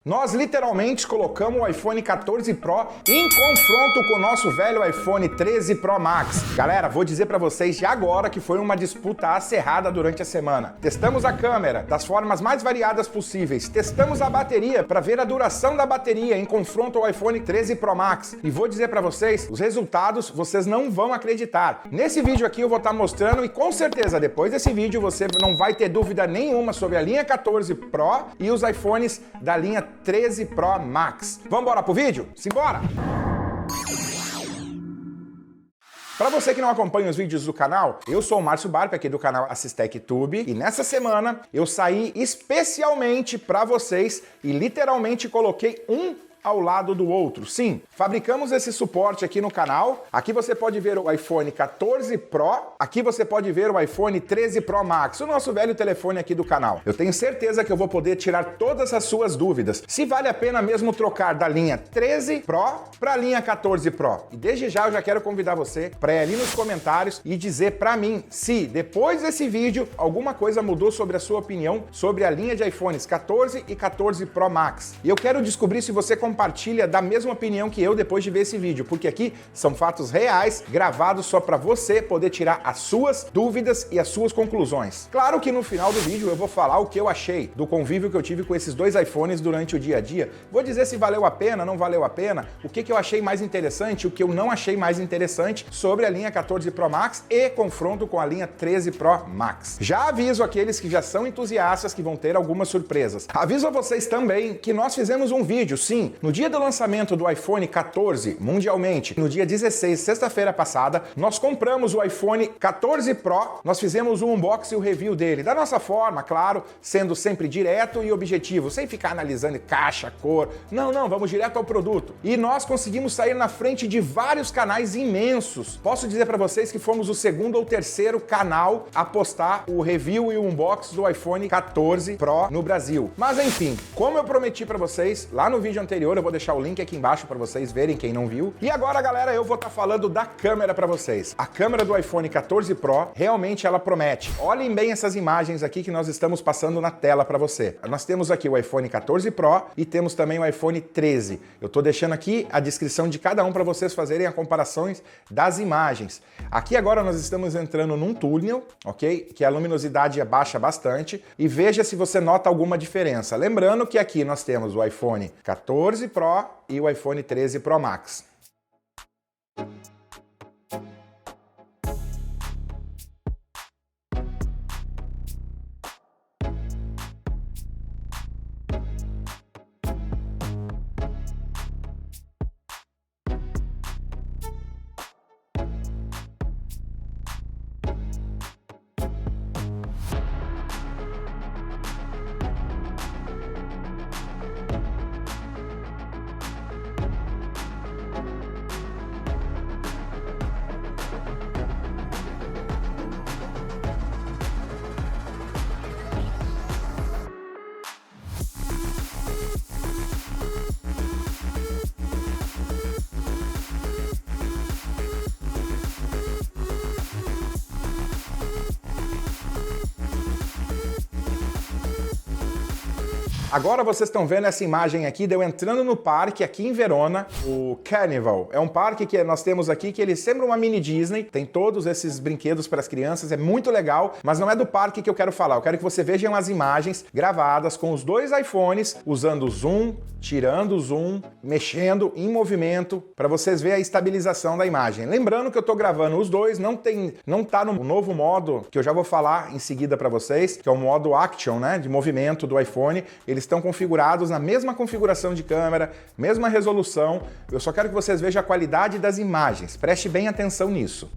Nós literalmente colocamos o iPhone 14 Pro em confronto com o nosso velho iPhone 13 Pro Max. Galera, vou dizer pra vocês de agora que foi uma disputa acirrada durante a semana. Testamos a câmera das formas mais variadas possíveis, testamos a bateria para ver a duração da bateria em confronto ao iPhone 13 Pro Max. E vou dizer pra vocês, os resultados vocês não vão acreditar. Nesse vídeo aqui eu vou estar mostrando e com certeza depois desse vídeo você não vai ter dúvida nenhuma sobre a linha 14 Pro e os iPhones da linha 13 Pro Max. Vamos embora pro vídeo? Simbora! Para você que não acompanha os vídeos do canal, eu sou o Márcio Barpe, aqui do canal Assistec Tube, e nessa semana eu saí especialmente para vocês e literalmente coloquei um ao lado do outro. Sim, fabricamos esse suporte aqui no canal. Aqui você pode ver o iPhone 14 Pro, aqui você pode ver o iPhone 13 Pro Max, o nosso velho telefone aqui do canal. Eu tenho certeza que eu vou poder tirar todas as suas dúvidas, se vale a pena mesmo trocar da linha 13 Pro para a linha 14 Pro. E desde já eu já quero convidar você para ir ali nos comentários e dizer para mim se depois desse vídeo alguma coisa mudou sobre a sua opinião sobre a linha de iPhones 14 e 14 Pro Max. E eu quero descobrir se você compartilha da mesma opinião que eu depois de ver esse vídeo, porque aqui são fatos reais, gravados só para você poder tirar as suas dúvidas e as suas conclusões. Claro que no final do vídeo eu vou falar o que eu achei do convívio que eu tive com esses dois iPhones durante o dia a dia. Vou dizer se valeu a pena, não valeu a pena, o que eu achei mais interessante, o que eu não achei mais interessante sobre a linha 14 Pro Max e confronto com a linha 13 Pro Max. Já aviso aqueles que já são entusiastas que vão ter algumas surpresas. Aviso a vocês também que nós fizemos um vídeo, sim, no dia do lançamento do iPhone 14 mundialmente, no dia 16, sexta-feira passada, nós compramos o iPhone 14 Pro, nós fizemos um unboxing e o review dele, da nossa forma, claro, sendo sempre direto e objetivo, sem ficar analisando caixa, cor, não, vamos direto ao produto. E nós conseguimos sair na frente de vários canais imensos. Posso dizer para vocês que fomos o segundo ou terceiro canal a postar o review e o unboxing do iPhone 14 Pro no Brasil. Mas enfim, como eu prometi para vocês lá no vídeo anterior, eu vou deixar o link aqui embaixo para vocês verem, quem não viu. E agora, galera, eu vou estar falando da câmera para vocês. A câmera do iPhone 14 Pro, realmente ela promete. Olhem bem essas imagens aqui que nós estamos passando na tela para você. Nós temos aqui o iPhone 14 Pro e temos também o iPhone 13. Eu tô deixando aqui a descrição de cada um para vocês fazerem as comparações das imagens. Aqui agora nós estamos entrando num túnel, ok? Que a luminosidade abaixa bastante e veja se você nota alguma diferença. Lembrando que aqui nós temos o iPhone 14 Pro e o iPhone 13 Pro Max. Agora vocês estão vendo essa imagem aqui de eu entrando no parque aqui em Verona, o Carnival. É um parque que nós temos aqui que ele sempre uma mini Disney, tem todos esses brinquedos para as crianças, é muito legal, mas não é do parque que eu quero falar. Eu quero que você vejam as imagens gravadas com os dois iPhones, usando o zoom, tirando o zoom, mexendo em movimento, para vocês verem a estabilização da imagem. Lembrando que eu estou gravando os dois, não tá no novo modo, que eu já vou falar em seguida para vocês, que é o modo Action, né, de movimento do iPhone. Eles estão configurados na mesma configuração de câmera, mesma resolução. Eu só quero que vocês vejam a qualidade das imagens. Preste bem atenção nisso.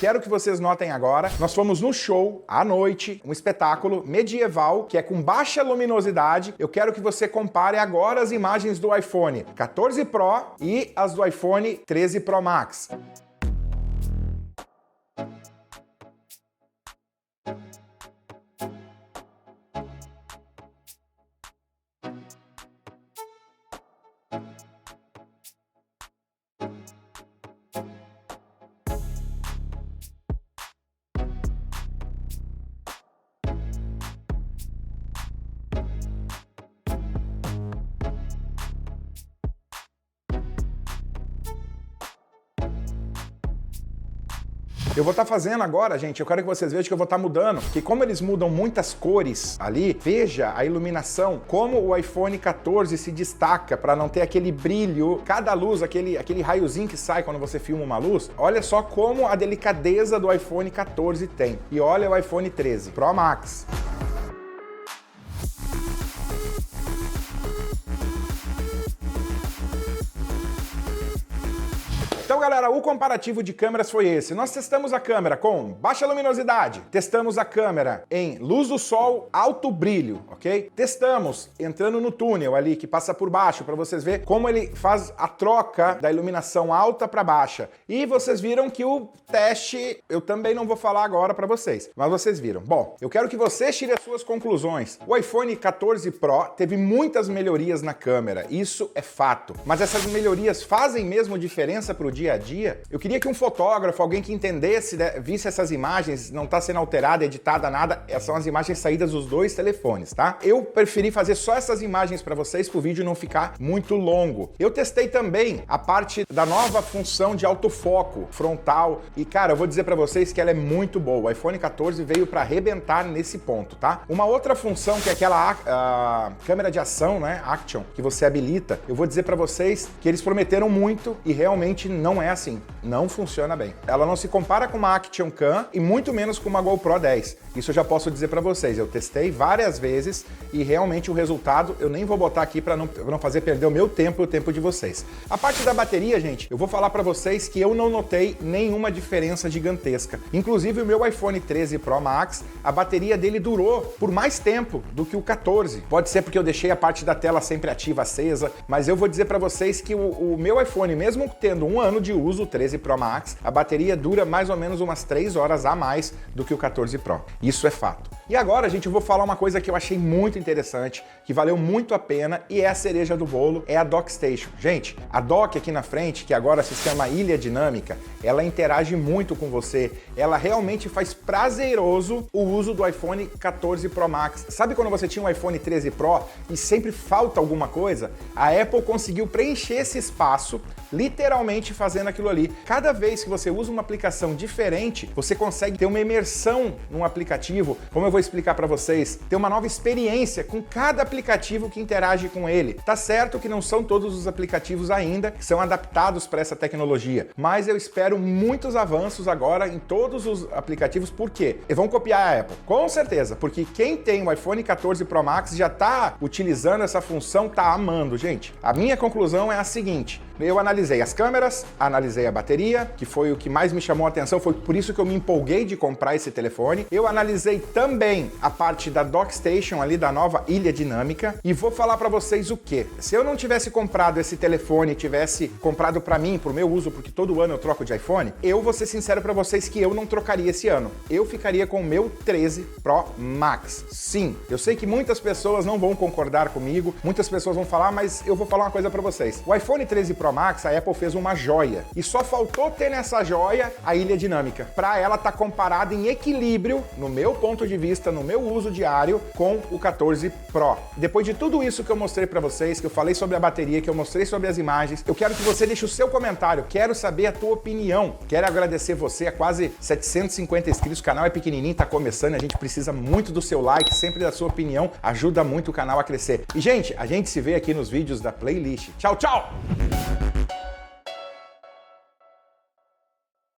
quero que vocês notem agora, nós fomos no show, à noite, um espetáculo medieval, que é com baixa luminosidade. Eu quero que você compare agora as imagens do iPhone 14 Pro e as do iPhone 13 Pro Max. Eu vou estar fazendo agora, gente, eu quero que vocês vejam que eu vou estar mudando, que como eles mudam muitas cores ali, veja a iluminação, como o iPhone 14 se destaca para não ter aquele brilho, cada luz, aquele raiozinho que sai quando você filma uma luz. Olha só como a delicadeza do iPhone 14 tem. E olha o iPhone 13 Pro Max. Então, galera, o comparativo de câmeras foi esse. Nós testamos a câmera com baixa luminosidade, testamos a câmera em luz do sol, alto brilho, ok? Testamos entrando no túnel ali que passa por baixo para vocês verem como ele faz a troca da iluminação alta para baixa. E vocês viram que o teste, eu também não vou falar agora para vocês, mas vocês viram. Bom, eu quero que vocês tirem as suas conclusões. O iPhone 14 Pro teve muitas melhorias na câmera, isso é fato. Mas essas melhorias fazem mesmo diferença para o dia a dia? Eu queria que um fotógrafo, alguém que entendesse, visse essas imagens, não está sendo alterada, editada, nada, são as imagens saídas dos dois telefones, tá? Eu preferi fazer só essas imagens para vocês, para o vídeo não ficar muito longo. Eu testei também a parte da nova função de autofoco frontal e, cara, eu vou dizer para vocês que ela é muito boa. O iPhone 14 veio para arrebentar nesse ponto, tá? Uma outra função que é aquela câmera de ação, né, Action, que você habilita, eu vou dizer para vocês que eles prometeram muito e realmente não é assim, não funciona bem. Ela não se compara com uma Action Cam e muito menos com uma GoPro 10. Isso eu já posso dizer para vocês, eu testei várias vezes e realmente o resultado eu nem vou botar aqui para não fazer perder o meu tempo e o tempo de vocês. A parte da bateria, gente, eu vou falar para vocês que eu não notei nenhuma diferença gigantesca. Inclusive o meu iPhone 13 Pro Max, a bateria dele durou por mais tempo do que o 14. Pode ser porque eu deixei a parte da tela sempre ativa, acesa, mas eu vou dizer para vocês que o meu iPhone, mesmo tendo um ano de uso, o 13 Pro Max, a bateria dura mais ou menos umas 3 horas a mais do que o 14 Pro. Isso é fato. E agora, gente, eu vou falar uma coisa que eu achei muito interessante, que valeu muito a pena e é a cereja do bolo, é a Dock Station. Gente, a dock aqui na frente, que agora se chama Ilha Dinâmica, ela interage muito com você, ela realmente faz prazeroso o uso do iPhone 14 Pro Max. Sabe quando você tinha um iPhone 13 Pro e sempre falta alguma coisa? A Apple conseguiu preencher esse espaço, literalmente fazendo aquilo ali. Cada vez que você usa uma aplicação diferente, você consegue ter uma imersão num aplicativo, como eu vou explicar para vocês, ter uma nova experiência com cada aplicativo que interage com ele. Tá certo que não são todos os aplicativos ainda que são adaptados para essa tecnologia, mas eu espero muitos avanços agora em todos os aplicativos. Por quê? E vão copiar a Apple, com certeza, porque quem tem o iPhone 14 Pro Max já tá utilizando essa função, tá amando, gente. A minha conclusão é a seguinte: eu analisei as câmeras, analisei a bateria, que foi o que mais me chamou a atenção, foi por isso que eu me empolguei de comprar esse telefone. Eu analisei também a parte da Dock Station ali, da nova Ilha Dinâmica, e vou falar para vocês o quê? Se eu não tivesse comprado esse telefone, tivesse comprado para mim, pro meu uso, porque todo ano eu troco de iPhone, eu vou ser sincero para vocês que eu não trocaria esse ano. Eu ficaria com o meu 13 Pro Max. Sim, eu sei que muitas pessoas não vão concordar comigo, muitas pessoas vão falar, mas eu vou falar uma coisa para vocês. O iPhone 13 Pro Max, a Apple fez uma joia, e só faltou ter nessa joia a Ilha Dinâmica, para ela estar comparada em equilíbrio, no meu ponto de vista, no meu uso diário, com o 14 Pro. Depois de tudo isso que eu mostrei para vocês, que eu falei sobre a bateria, que eu mostrei sobre as imagens, eu quero que você deixe o seu comentário, quero saber a tua opinião. Quero agradecer você, a quase 750 inscritos, o canal é pequenininho, tá começando, a gente precisa muito do seu like, sempre da sua opinião, ajuda muito o canal a crescer. E gente, a gente se vê aqui nos vídeos da playlist. Tchau, tchau!